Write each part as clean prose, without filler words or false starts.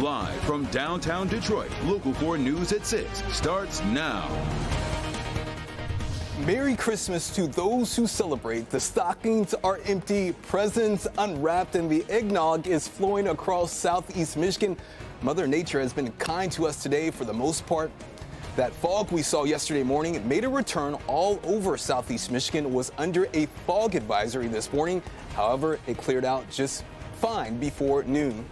Live from downtown Detroit, Local 4 News at 6 starts now. Merry Christmas to those who celebrate. The stockings are empty, presents unwrapped, and the eggnog is flowing across southeast Michigan. Mother Nature has been kind to us today for the most part. That fog we saw yesterday morning made a return all over southeast Michigan. Was under a fog advisory this morning. However, it cleared out just fine before noon.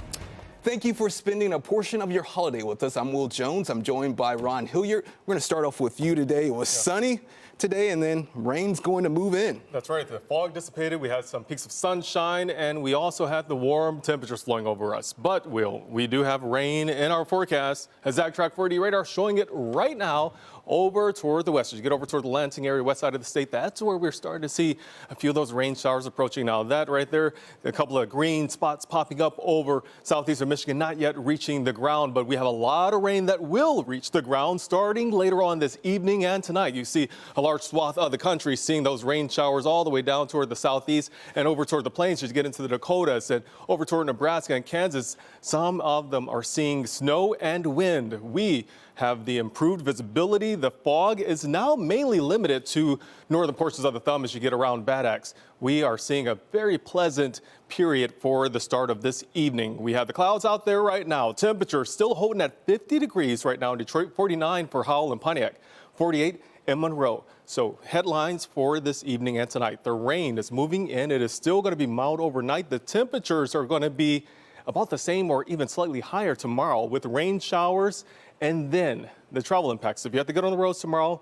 Thank you for spending a portion of your holiday with us. I'm Will Jones. I'm joined by Ron Hilliard. We're going to start off with you today. It was sunny today, and then rain's going to move in. That's right. The fog dissipated. We had some peaks of sunshine, and we also had the warm temperatures flowing over us. But, Will, we do have rain in our forecast. A Track 4D radar showing it right now over toward the west. As you get over toward the Lansing area, west side of the state, that's where we're starting to see a few of those rain showers approaching now. That right there, a couple of green spots popping up over southeastern Michigan, not yet reaching the ground, but we have a lot of rain that will reach the ground starting later on this evening and tonight. You see a large swath of the country seeing those rain showers all the way down toward the southeast and over toward the plains as you get into the Dakotas and over toward Nebraska and Kansas. Some of them are seeing snow and wind. We have the improved visibility. The fog is now mainly limited to northern portions of the thumb as you get around Bad Axe. We are seeing a very pleasant period for the start of this evening. We have the clouds out there right now. Temperature still holding at 50 degrees right now in Detroit, 49 for Howell and Pontiac, 48 in Monroe. So headlines for this evening and tonight. The rain is moving in. It is still going to be mild overnight. The temperatures are going to be about the same or even slightly higher tomorrow with rain showers and then the travel impacts. If you have to get on the roads tomorrow,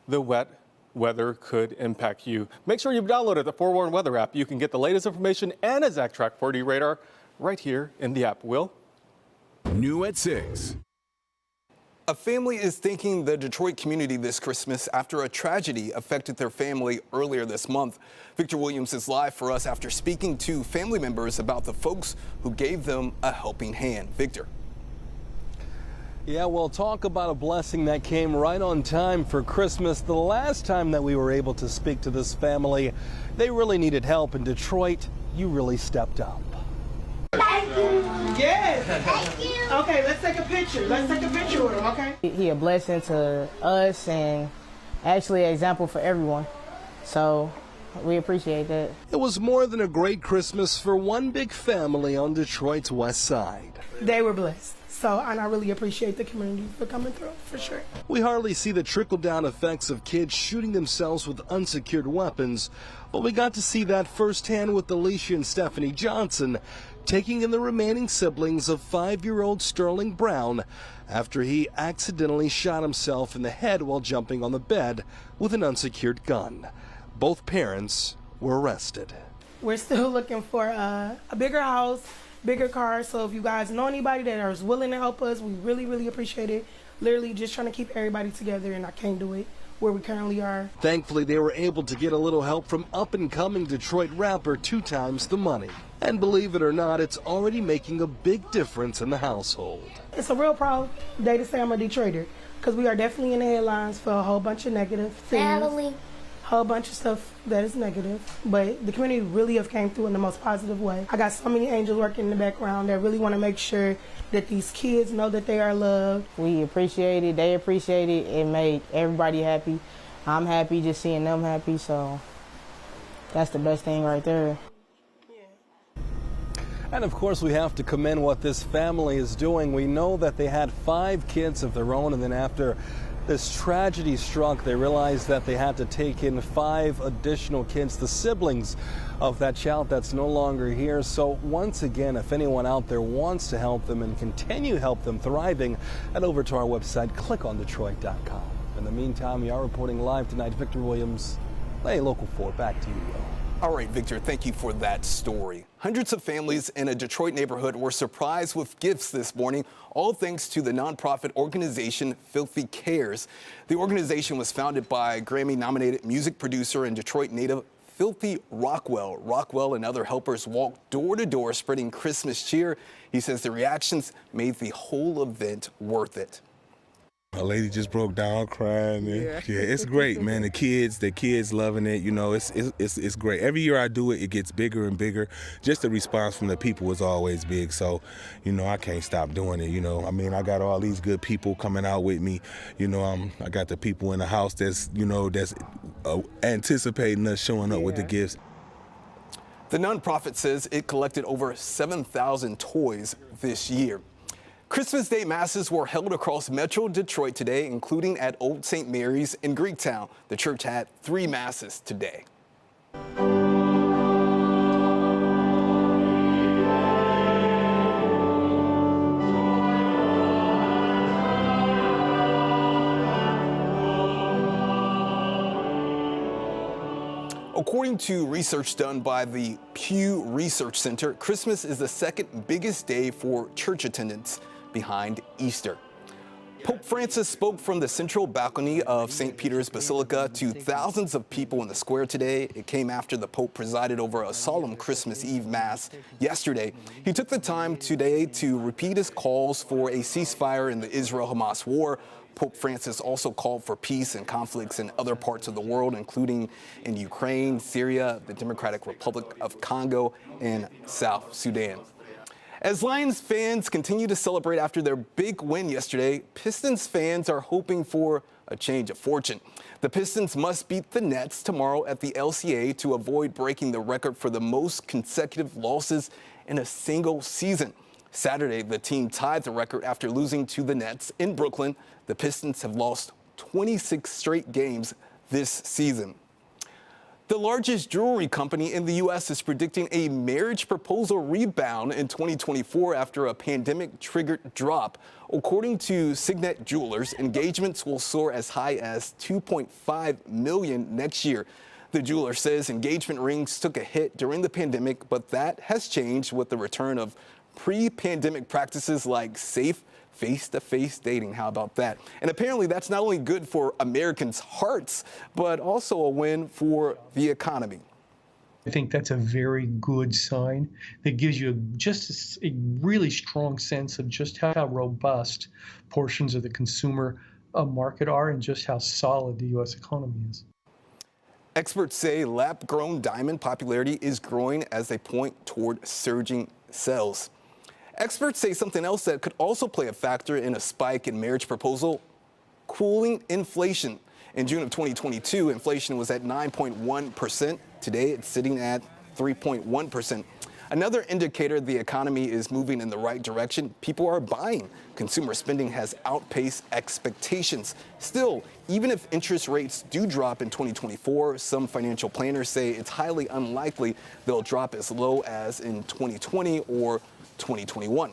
the wet weather could impact you. Make sure you've downloaded the Forewarned Weather app. You can get the latest information and a Track 4D radar right here in the app. Will? New at 6. A family is thanking the Detroit community this Christmas after a tragedy affected their family earlier this month. Victor Williams is live for us after speaking to family members about the folks who gave them a helping hand. Victor. Yeah, well, talk about a blessing that came right on time for Christmas. The last time that we were able to speak to this family, they really needed help. In Detroit, you really stepped up. Yes. Thank you. Okay, let's take a picture. Let's take a picture with him, okay? He a blessing to us and actually an example for everyone. So we appreciate that. It was more than a great Christmas for one big family on Detroit's west side. They were blessed. So, and I really appreciate the community for coming through, for sure. We hardly see the trickle-down effects of kids shooting themselves with unsecured weapons, but we got to see that firsthand with Alicia and Stephanie Johnson taking in the remaining siblings of 5-year-old Sterling Brown after he accidentally shot himself in the head while jumping on the bed with an unsecured gun. Both parents were arrested. We're still looking for a bigger house, bigger car. So if you guys know anybody that is willing to help us, we really, really appreciate it. Literally just trying to keep everybody together, and I can't do it where we currently are. Thankfully, they were able to get a little help from up-and-coming Detroit rapper 2 Times the Money. And believe it or not, it's already making a big difference in the household. It's a real proud day to say I'm a Detroiter, because we are definitely in the headlines for a whole bunch of negative things. Whole bunch of stuff that is negative, but the community really have came through in the most positive way. I got so many angels working in the background that really want to make sure that these kids know that they are loved. We appreciate it. They appreciate it. It made everybody happy. I'm happy just seeing them happy, so that's the best thing right there. And of course, we have to commend what this family is doing. We know that they had 5 kids of their own, and then after this tragedy struck, they realized that they had to take in 5 additional kids, the siblings of that child that's no longer here. So once again, if anyone out there wants to help them and continue to help them thriving, head over to our website, clickondetroit.com. In the meantime, we are reporting live tonight. Victor Williams, Local 4, back to you. All right, Victor, thank you for that story. Hundreds of families in a Detroit neighborhood were surprised with gifts this morning, all thanks to the nonprofit organization Filthy Cares. The organization was founded by Grammy-nominated music producer and Detroit native Filthy Rockwell. Rockwell and other helpers walked door to door spreading Christmas cheer. He says the reactions made the whole event worth it. A lady just broke down crying. Yeah, it's great, man. The kids loving it. You know, it's great. Every year I do it, it gets bigger and bigger. Just the response from the people is always big. So, you know, I can't stop doing it. You know, I mean, I got all these good people coming out with me. You know, I got the people in the house that's anticipating us showing up with the gifts. The nonprofit says it collected over 7,000 toys this year. Christmas Day masses were held across Metro Detroit today, including at Old St. Mary's in Greektown. The church had 3 masses today. According to research done by the Pew Research Center, Christmas is the second biggest day for church attendance, behind Easter. Pope Francis spoke from the central balcony of St. Peter's Basilica to thousands of people in the square today. It came after the Pope presided over a solemn Christmas Eve Mass yesterday. He took the time today to repeat his calls for a ceasefire in the Israel-Hamas war. Pope Francis also called for peace and conflicts in other parts of the world, including in Ukraine, Syria, the Democratic Republic of Congo, and South Sudan. As Lions fans continue to celebrate after their big win yesterday, Pistons fans are hoping for a change of fortune. The Pistons must beat the Nets tomorrow at the LCA to avoid breaking the record for the most consecutive losses in a single season. Saturday, the team tied the record after losing to the Nets in Brooklyn. The Pistons have lost 26 straight games this season. The largest jewelry company in the U.S. is predicting a marriage proposal rebound in 2024 after a pandemic-triggered drop. According to Signet Jewelers, engagements will soar as high as $2.5 million next year. The jeweler says engagement rings took a hit during the pandemic, but that has changed with the return of pre-pandemic practices like safe face-to-face dating. How about that? And apparently that's not only good for Americans' hearts, but also a win for the economy. I think that's a very good sign that gives you just a really strong sense of just how robust portions of the consumer market are and just how solid the U.S. economy is. Experts say lab-grown diamond popularity is growing as they point toward surging sales. Experts say something else that could also play a factor in a spike in marriage proposal: cooling inflation. In June of 2022, inflation was at 9.1%. Today, it's sitting at 3.1%. Another indicator the economy is moving in the right direction: people are buying. Consumer spending has outpaced expectations. Still, even if interest rates do drop in 2024, some financial planners say it's highly unlikely they'll drop as low as in 2020 or 2021.